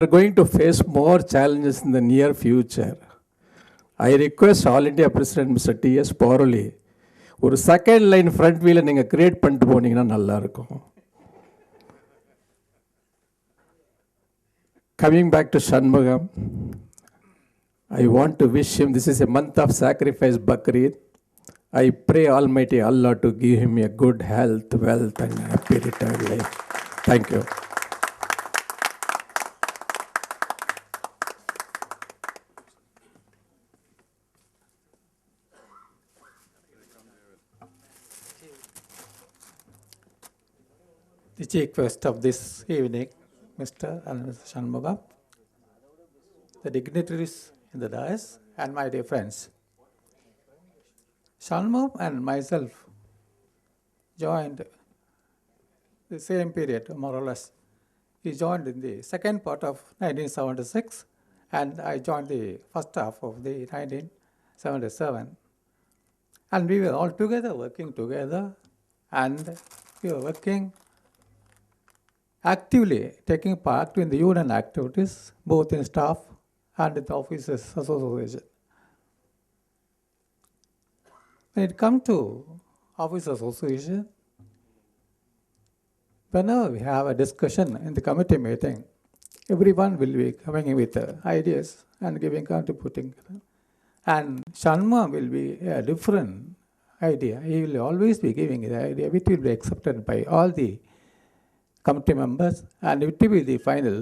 are going to face more challenges in the near future. I request All India President Mr. T.S. Poroli, ஒரு second line front வீலை நீங்கள் create பண்ணிட்டு போனீங்கன்னா நல்லாயிருக்கும். Coming back to Shanmugam, I want to wish him, this is a month of sacrifice, Bakrid. I pray Almighty Allah to give him a good health, wealth and happy retired life. Thank you. The chief guest of this evening, Mr. and Mr. Shanmugam, the dignitaries in the dais, and my dear friends. Shanmugam and myself joined the same period, more or less. He joined in the second part of 1976, and I joined the first half of the 1977. And we were all together, working together, and we were working actively, taking part in the union activities, both in staff and in the officers' association. When it comes to officers' association, whenever we have a discussion in the committee meeting, everyone will be coming with ideas and contributing. And Shanmugam will be a different idea. He will always be giving the idea which will be accepted by all the committee members, and it will be the final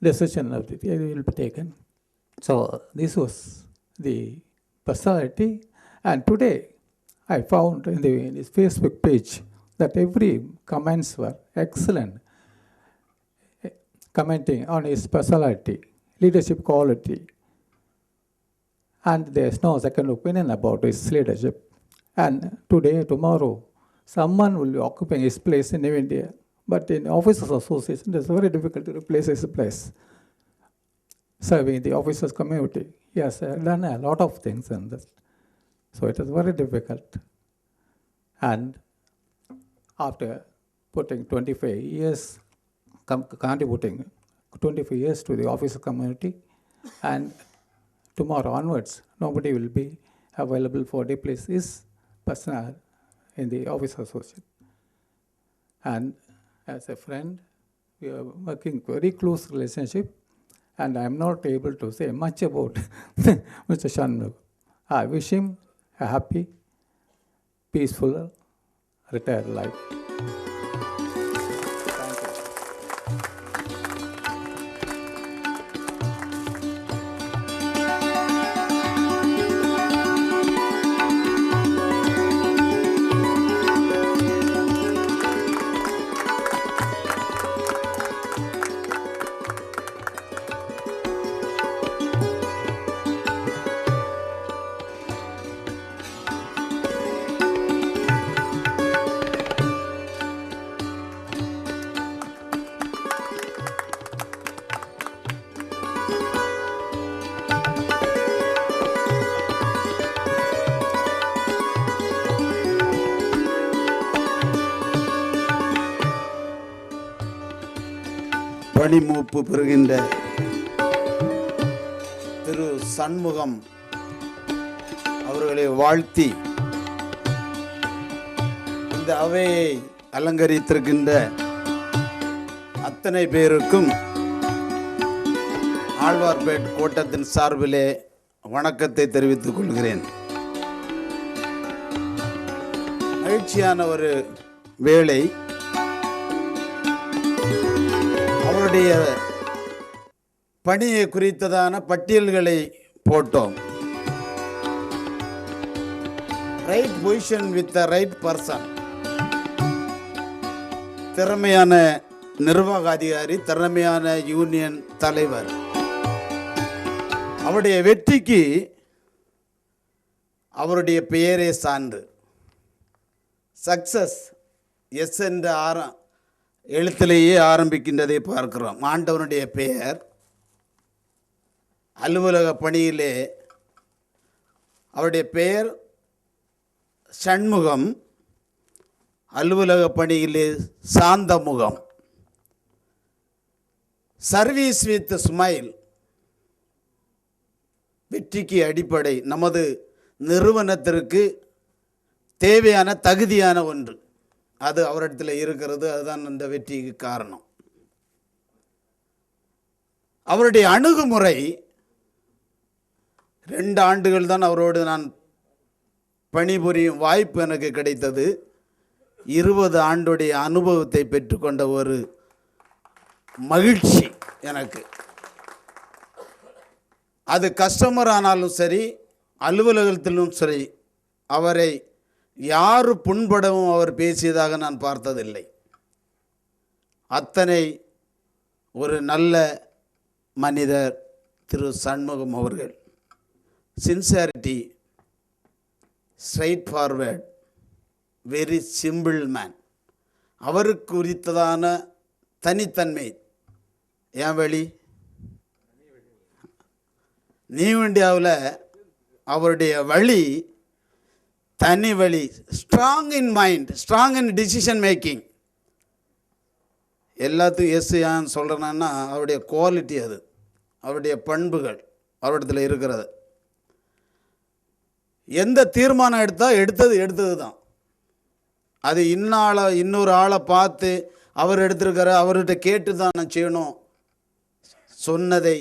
decision of it will be taken. So this was the personality, and today I found in his Facebook page that every comments were excellent, commenting on his personality, leadership quality, and there's no second opinion about his leadership. And today, tomorrow, someone will be occupying his place in India. But in officers' association, it's very difficult to replace his place. Serving the officers' community, he has done a lot of things in this. So it is very difficult. And after putting 25 years, contributing 25 years to the officer community, and tomorrow onwards, nobody will be available for replace his personnel in the officers' association. And as a friend, we are working very close relationship, and I am not able to say much about Mr. Shanmugam. I wish him a happy, peaceful, retired life. பணிமூப்பு பெறுகின்ற திரு சண்முகம் அவர்களை வாழ்த்தி இந்த அவையை அலங்கரித்திருக்கின்ற அத்தனை பேருக்கும் ஆழ்வார்பேட் கோட்டத்தின் சார்பிலே வணக்கத்தை தெரிவித்துக் கொள்கிறேன். மகிழ்ச்சியான ஒரு வேளை. அவருடைய பணியை குறித்ததான பட்டியல்களை போட்டோம். Right position with the right person. திறமையான நிர்வாக அதிகாரி, திறமையான யூனியன் தலைவர். அவருடைய வெற்றிக்கு அவருடைய பெயரே சான்று. சக்சஸ் எஸ் என்ற எழுத்திலேயே ஆரம்பிக்கின்றதை பார்க்கிறோம். ஆண்டவனுடைய பெயர் அலுவலக பணியிலே அவருடைய பெயர் ஷண்முகம், அலுவலக பணியிலே சாந்தமுகம். சர்வீஸ் வித் ஸ்மைல் வெற்றிக்கு அடிப்படை. நமது நிறுவனத்திற்கு தேவையான தகுதியான ஒன்று அது அவரிடத்தில் இருக்கிறது. அதுதான் இந்த வெற்றிக்கு காரணம். அவருடைய அணுகுமுறை 2 ஆண்டுகள் தான் அவரோடு நான் பணிபுரியும் வாய்ப்பு எனக்கு கிடைத்தது. 20 ஆண்டுடைய அனுபவத்தை பெற்றுக்கொண்ட ஒரு மகிழ்ச்சி எனக்கு. அது கஸ்டமர் ஆனாலும் சரி, அலுவலகத்திலும் சரி, அவரை யாரு புண்படவும் அவர் பேசியதாக நான் பார்த்ததில்லை. அத்தனை ஒரு நல்ல மனிதர் திரு சண்முகம் அவர்கள். Sincerity, straight forward, very simple man. அவருக்கு குறித்ததான தனித்தன்மை. ஏன் வழி நியூ இந்தியாவில் அவருடைய வழி தனி வழி. Strong in mind, strong in decision making. எல்லாத்துக்கும் எஸ் ஏன் சொல்கிறேன்னா அவருடைய குவாலிட்டி, அது அவருடைய பண்புகள் அவரிடத்தில் இருக்கிறது. எந்த தீர்மானம் எடுத்தது தான். அது இன்னொரு ஆளை பார்த்து அவர் எடுத்திருக்கிற அவர்கிட்ட கேட்டு தான் நான் செய்யணும். சொன்னதை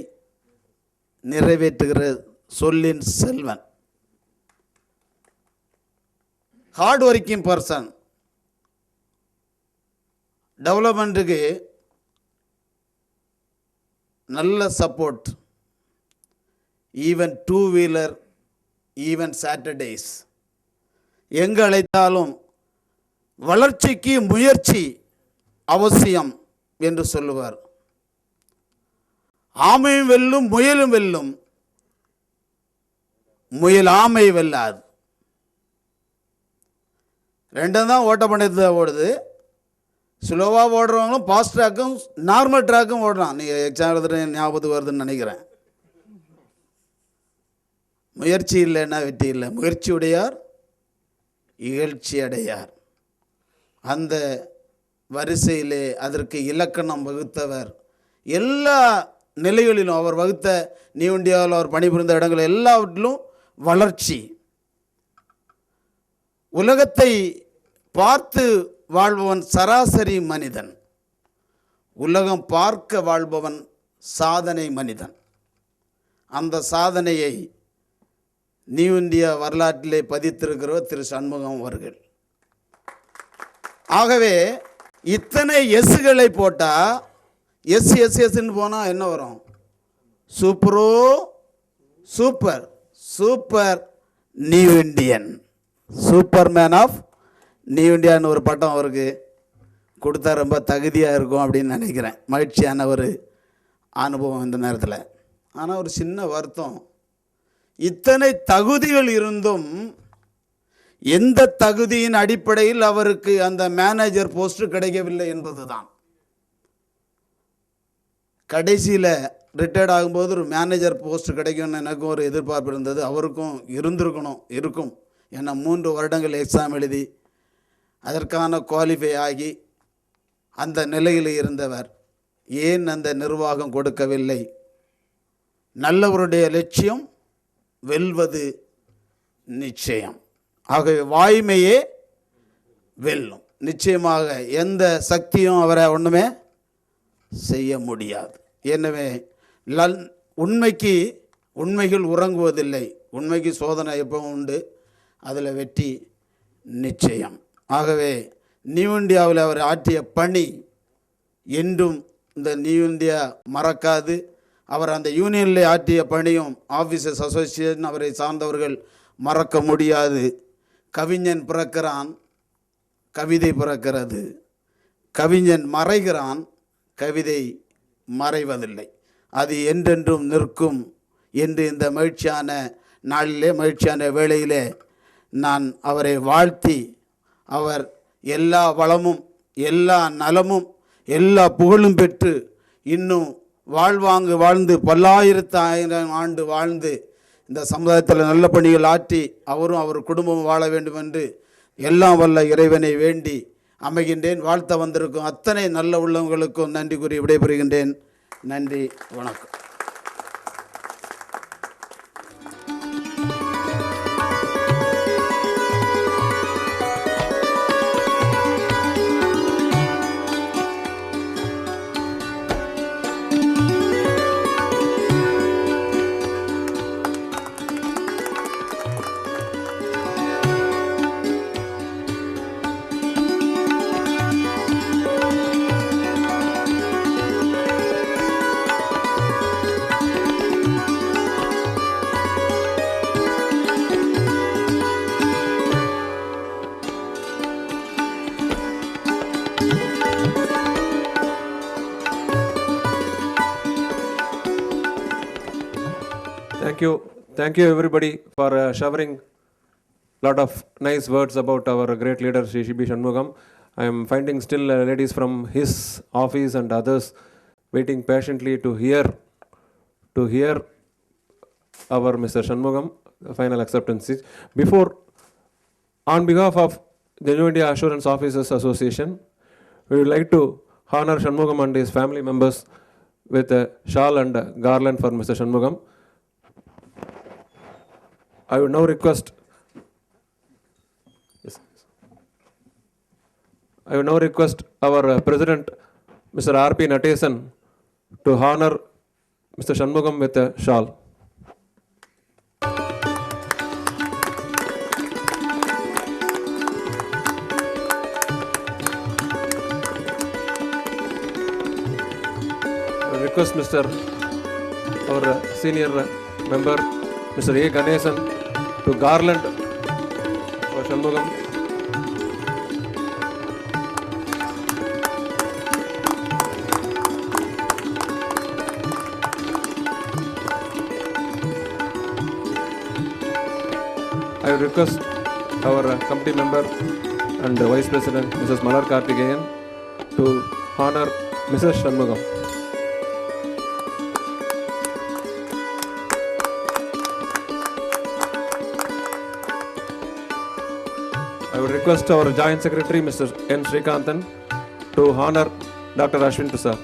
நிறைவேற்றுகிற சொல்லின் செல்வன். Hard working person. டெவலப்மெண்ட்டுக்கு நல்ல support. Even 2 wheeler, even Saturdays எங்கே அழைத்தாலும் வளர்ச்சிக்கு முயற்சி அவசியம் என்று சொல்லுவார். ஆமையும் வெல்லும், முயலும் வெல்லும், முயல் ஆமை வெல்லாது. 2 தான் ஓட்டப்பந்தயத்தில் ஓடுது. ஸ்லோவாக ஓடுறவங்களும் ஃபாஸ்ட் ட்ராக்கும் நார்மல் ட்ராக்கும் ஓடுறான். நீங்கள் எக்ஸாம் எழுதுகிற ஞாபகத்துக்கு வருதுன்னு நினைக்கிறேன். முயற்சி இல்லைன்னா வெற்றி இல்லை. முயற்சி உடையார் இகழ்ச்சி அடையார். அந்த வரிசையிலே அதற்கு இலக்கணம் வகுத்தவர். எல்லா நிலைகளிலும் அவர் வகுத்த நியூ இந்தியாவில் அவர் பணிபுரிந்த இடங்கள் எல்லாவற்றிலும் வளர்ச்சி. உலகத்தை பார்த்து வாழ்பவன் சராசரி மனிதன். உலகம் பார்க்க வாழ்பவன் சாதனை மனிதன். அந்த சாதனையை நியூ இந்தியா வரலாற்றிலே பதித்திருக்கிறவர் திரு சண்முகம் அவர்கள். ஆகவே இத்தனை எஸ்களை போட்டால் எஸ்ன்னு போனால் என்ன வரும்? சூப்பரோ super, super new Indian, super man of new இண்டியான்னு ஒரு பட்டம் அவருக்கு கொடுத்தா ரொம்ப தகுதியாக இருக்கும் அப்படின்னு நினைக்கிறேன். மகிழ்ச்சியான ஒரு அனுபவம் இந்த நேரத்தில். ஆனால் ஒரு சின்ன வருத்தம், இத்தனை தகுதிகள் இருந்தும் எந்த தகுதியின் அடிப்படையில் அவருக்கு அந்த மேனேஜர் போஸ்ட் கிடைக்கவில்லை என்பது தான். கடைசியில் ரிட்டையர்ட் ஆகும்போது ஒரு மேனேஜர் போஸ்ட் கிடைக்கும்னு எனக்கும் ஒரு எதிர்பார்ப்பு இருந்தது. அவருக்கும் இருக்கும். ஏன்னா 3 வருடங்கள் எக்ஸாம் எழுதி அதற்கான குவாலிஃபை ஆகி அந்த நிலையில் இருந்தவர். ஏன் அந்த நிர்வாகம் கொடுக்கவில்லை? நல்லவருடைய லட்சியம் வெல்வது நிச்சயம். ஆகவே வாய்மையே வெல்லும். நிச்சயமாக எந்த சக்தியும் அவரை ஒன்றுமே செய்ய முடியாது. எனவே உண்மைகள் உறங்குவதில்லை. உண்மைக்கு சோதனை எப்பவும் உண்டு, அதில் வெற்றி நிச்சயம். ஆகவே நியூ இந்தியாவில் அவர் ஆற்றிய பணி என்றும் இந்த நியூ இந்தியா மறக்காது. அவர் அந்த யூனியனில் ஆற்றிய பணியும் ஆஃபீஸர்ஸ் அசோசியேஷன் அவரை சார்ந்தவர்கள் மறக்க முடியாது. கவிஞன் பிறக்கிறான், கவிதை பிறக்கிறது. கவிஞன் மறைகிறான், கவிதை மறைவதில்லை. அது என்றென்றும் நிற்கும் என்று இந்த மகிழ்ச்சியான நாளிலே, மகிழ்ச்சியான வேளையிலே நான் அவரை வாழ்த்தி, அவர் எல்லா வளமும் எல்லா நலமும் எல்லா புகழும் பெற்று இன்னும் வாழ்ந்து பல்லாயிரத்தாயிரம் ஆண்டு வாழ்ந்து இந்த சமுதாயத்தில் நல்ல பணிகள் ஆற்றி அவரும் அவர் குடும்பமும் வாழ வேண்டும் என்று எல்லாம் வல்ல இறைவனை வேண்டி அமைகின்றேன். வாழ்த்த வந்திருக்கும் அத்தனை நல்ல உள்ளவங்களுக்கும் நன்றி கூறி விடைபெறுகின்றேன். நன்றி, வணக்கம். Thank you everybody for showering lot of nice words about our great leader Sri B. Shanmugam. I am finding still ladies from his office and others waiting patiently to hear our Mr. Shanmugam final acceptance. Before, on behalf of the New India Assurance Officers Association, we would like to honor Shanmugam and his family members with a shawl and a garland for Mr. Shanmugam. I would now request our President, Mr. R.P. Natesan, to honor Mr. Shanmugam with a shawl. I request our senior member, Mr. A. Ganesan, to garland for Shanmugam. I would request our committee member and Vice President, Mrs. Malar Karthikeyan, to honor Mrs. Shanmugam. I would request our Joint Secretary, Mr. N. Srikanthan, to honor Dr. Ashwin Prasad.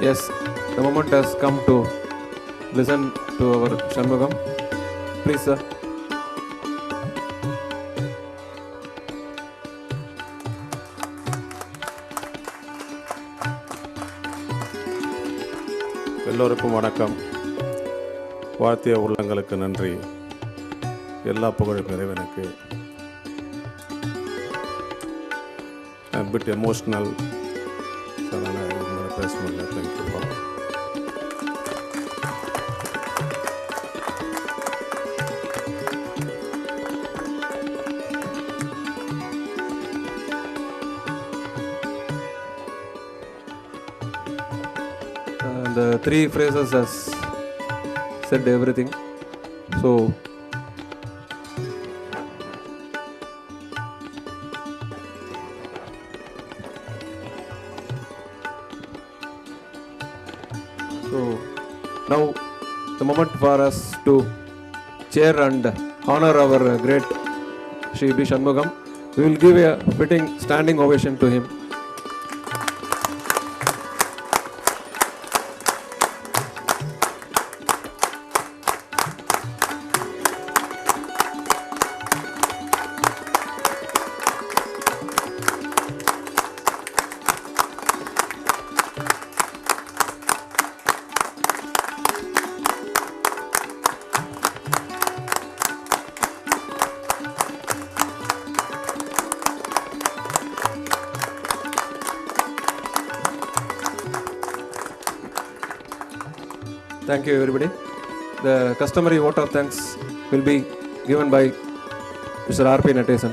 Yes, the moment has come to listen to our Shanmugam. Please, sir. எல்லோருக்கும் வணக்கம். வாழ்த்திய உள்ளங்களுக்கு நன்றி. எல்லா புகழும் இறைவனுக்கு. I'm a bit emotional. அதனால் உங்களை பேச முடியல. Thank you. The three phrases has said everything. So now the moment for us to cheer and honor our great Sri B. Shanmugam. We will give a fitting standing ovation to him. Thank you, everybody. The customary vote of thanks will be given by Mr. R.P. Natesan.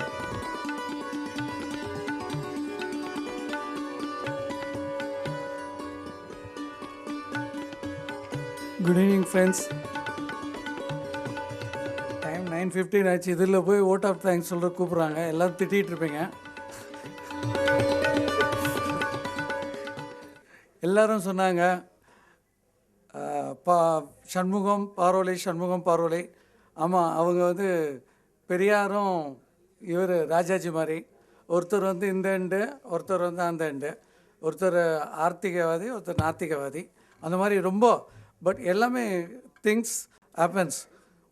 Good evening, friends. Time 9:15 ஆச்சு. இதில் போய் vote of thanks சொல்கிற கூப்பிட்றாங்க. எல்லோரும் திட்டிகிட்டு இருப்பீங்க. எல்லாரும் சொன்னாங்க சண்முகம் பார்வலை. ஆமாம், அவங்க வந்து பெரியாரும் இவர் ராஜாஜி மாதிரி, ஒருத்தர் வந்து இந்த எண்டு, ஒருத்தர் வந்து அந்த எண்டு, ஒருத்தர் ஆர்த்திகவாதி, ஒருத்தர் நாத்திகவாதி, அந்த மாதிரி ரொம்ப. பட் எல்லாமே திங்ஸ் ஹேப்பன்ஸ்.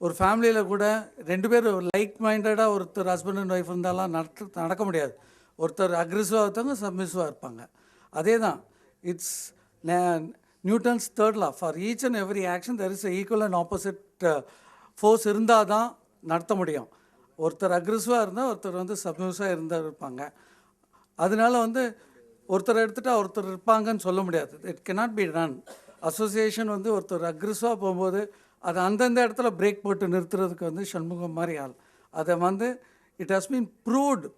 ஒரு ஃபேமிலியில் கூட 2 பேர் லைக் மைண்டடாக ஒருத்தர் ஹஸ்பண்ட் அண்ட் ஒய்ஃப் இருந்தாலும் நடக்க முடியாது. ஒருத்தர் அக்ரெசிவாக இருப்பாங்க, சப்மிசிவாக இருப்பாங்க. அதே தான் it's Newton's 3rd law. For each and every action there is equal and opposite force இருந்தால் தான் நடத்த முடியும். ஒருத்தர் அக்ரெசிவாக இருந்தால் ஒருத்தர் வந்து சப்மிசிவாக இருப்பாங்க. அதனால வந்து ஒருத்தர் எடுத்துகிட்டா ஒருத்தர் இருப்பாங்கன்னு சொல்ல முடியாது. It cannot be run. Association வந்து ஒருத்தர் அக்ரெசிவாக போகும்போது அதை அந்தந்த இடத்துல பிரேக் போட்டு நிறுத்துறதுக்கு வந்து சண்முகம் மாதிரி ஆள். அதை வந்து இட் ஹாஸ் பீன் ப்ரூவ்டு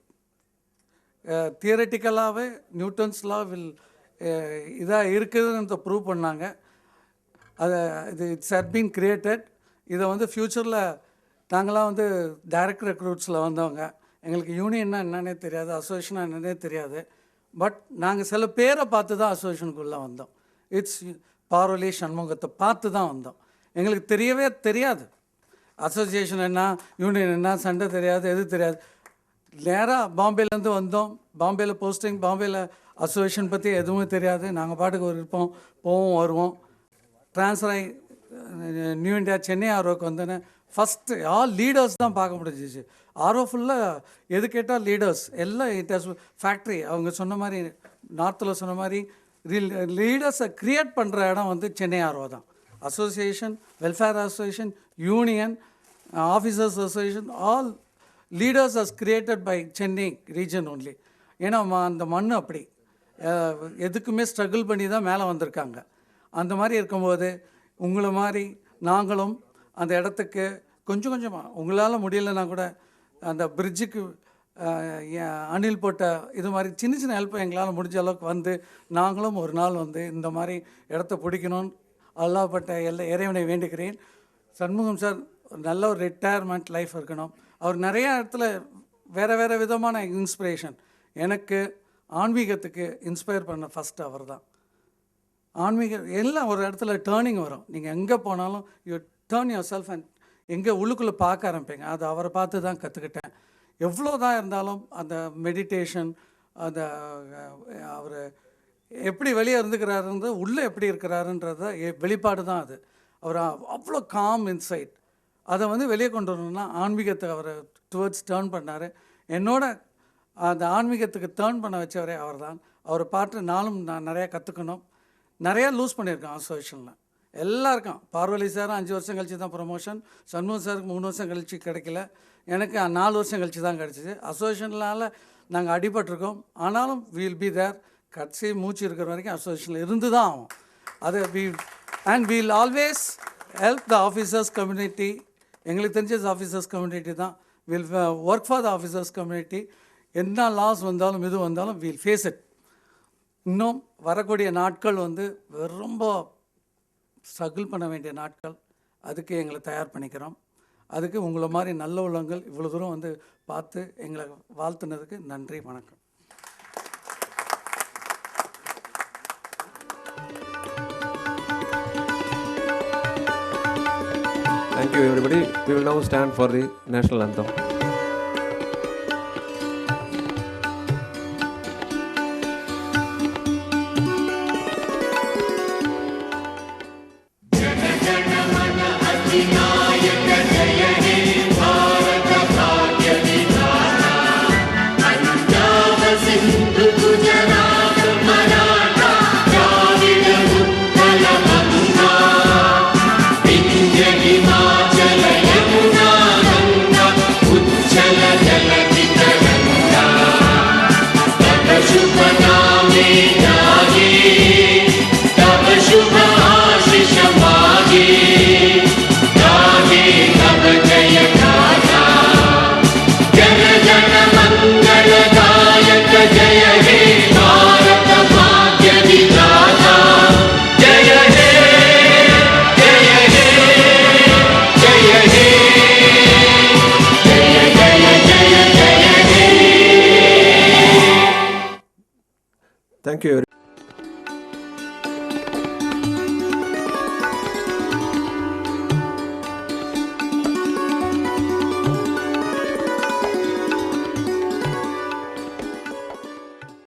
தியரட்டிக்கலாகவே. நியூட்டன்ஸ் லா வில் இதாக இருக்குதுன்னு ப்ரூவ் பண்ணாங்க. It's had been created. இதை வந்து ஃப்யூச்சரில் நாங்களாம் வந்து டைரக்ட் ரெக்ரூட்ஸில் வந்தவங்க. எங்களுக்கு யூனியன்னா என்னன்னே தெரியாது, அசோசியேஷனாக என்னன்னே தெரியாது. பட் நாங்கள் சில பேரை பார்த்து தான் அசோசியேஷனுக்குள்ளே வந்தோம். இட்ஸ் பார்வலி சண்முகத்தை பார்த்து தான் வந்தோம். எங்களுக்கு தெரியவே தெரியாது அசோசியேஷன் என்ன, யூனியன் என்ன, சண்டை தெரியாது, எது தெரியாது. நேராக பாம்பேலேருந்து வந்தோம். பாம்பேயில் போஸ்டிங், பாம்பேயில் அசோசியேஷன் பற்றி எதுவும் தெரியாது. நாங்கள் பாட்டுக்கு இருப்போம், போவோம், வருவோம். ட்ரான்ஸ்ஃபர் ஆகி நியூ இண்டியா சென்னை ஆர்ஓக்கு வந்தோன்னே ஃபஸ்ட்டு ஆல் லீடர்ஸ் தான் பார்க்க முடிஞ்சிச்சு. ஆர்ஓ ஃபுல்லாக எது கேட்டால் லீடர்ஸ் எல்லாம். It has factory. அவங்க சொன்ன மாதிரி, நார்த்தில் சொன்ன மாதிரி லீடர்ஸை க்ரியேட் பண்ணுற இடம் வந்து சென்னை ஆர்ஓ தான். Association, welfare association, union, officers association, all leaders as created by Chennai region only. ஏன்னா அந்த மண் அப்படி எதுக்குமே ஸ்ட்ரகிள் பண்ணி தான் மேலே வந்திருக்காங்க. அந்த மாதிரி இருக்கும்போது உங்களை மாதிரி நாங்களும் அந்த இடத்துக்கு கொஞ்சம் கொஞ்சமாக, உங்களால் முடியலைன்னா கூட அந்த பிரிட்ஜுக்கு அணில் போட்ட இது மாதிரி சின்ன சின்ன ஹெல்ப் எங்களால் முடிஞ்ச அளவுக்கு வந்து நாங்களும் ஒரு நாள் வந்து இந்த மாதிரி இடத்த பிடிக்கணும்னு அல்லாஹ்பட்ட இறைவனை வேண்டுகிறேன். சண்முகம் சார் நல்ல ஒரு ரிட்டையர்மெண்ட் லைஃப் இருக்கணும். அவர் நிறையா இடத்துல வேறு விதமான இன்ஸ்பிரேஷன். எனக்கு ஆன்மீகத்துக்கு இன்ஸ்பயர் பண்ண ஃபஸ்ட்டு அவர் தான். ஆன்மீகம் எல்லாம் ஒரு இடத்துல டேர்னிங் வரும். நீங்கள் எங்கே போனாலும் you turn your self and எங்கே உள்ளுக்குள்ளே பார்க்க ஆரம்பிப்பீங்க. அது அவரை பார்த்து தான் கற்றுக்கிட்டேன். எவ்வளோ தான் இருந்தாலும் அந்த மெடிடேஷன், அந்த அவர் எப்படி வெளியே இருந்துக்கிறாருன்றது, உள்ளே எப்படி இருக்கிறாருன்றத வெளிப்பாடு தான் அது. அவர் அவ்வளோ காம் இன்சைட். அதை வந்து வெளியே கொண்டு வரணும்னா ஆன்மீகத்தை அவர் டுவர்ட்ஸ் டேர்ன் பண்ணார். என்னோட அந்த ஆன்மீகத்துக்கு டேர்ன் பண்ண வச்சவரே அவர் தான். அவரை பார்த்து நான் நிறையா கற்றுக்கணும். நிறையா லூஸ் பண்ணியிருக்கேன் அசோசியேஷனில். எல்லாருக்கும் பார்வலி சார் 5 வருஷம் கழிச்சு தான் ப்ரொமோஷன், சண்முகம் சாருக்கு 3 வருஷம் கழிச்சு கிடைக்கல, எனக்கு 4 வருஷம் கழிச்சு தான் கிடச்சிது. அசோசியேஷனால் நாங்கள் அடிபட்டிருக்கோம். ஆனாலும் வீல் பி தேர். கடைசி மூச்சு இருக்கிற வரைக்கும் அசோசியேஷனில் இருந்து தான் ஆகும். அது wheel always help the officers community. எங்களுக்கு தெரிஞ்ச ஆஃபீஸர்ஸ் கம்யூனிட்டி தான். Will work for the officers community. என்ன லாஸ் வந்தாலும் இது வந்தாலும் வீல் ஃபேஸ் இட். இன்னும் வரக்கூடிய நாட்கள் வந்து ரொம்ப ஸ்ட்ரகிள் பண்ண வேண்டிய நாட்கள். அதுக்கு எங்களை தயார் பண்ணிக்கிறோம். அதுக்கு உங்களை மாதிரி நல்ல உள்ளங்கள் இவ்வளோ தூரம் வந்து பார்த்து எங்களை வாழ்த்துனதுக்கு நன்றி, வணக்கம். Thank you everybody. We will now stand for the national anthem. Thank you.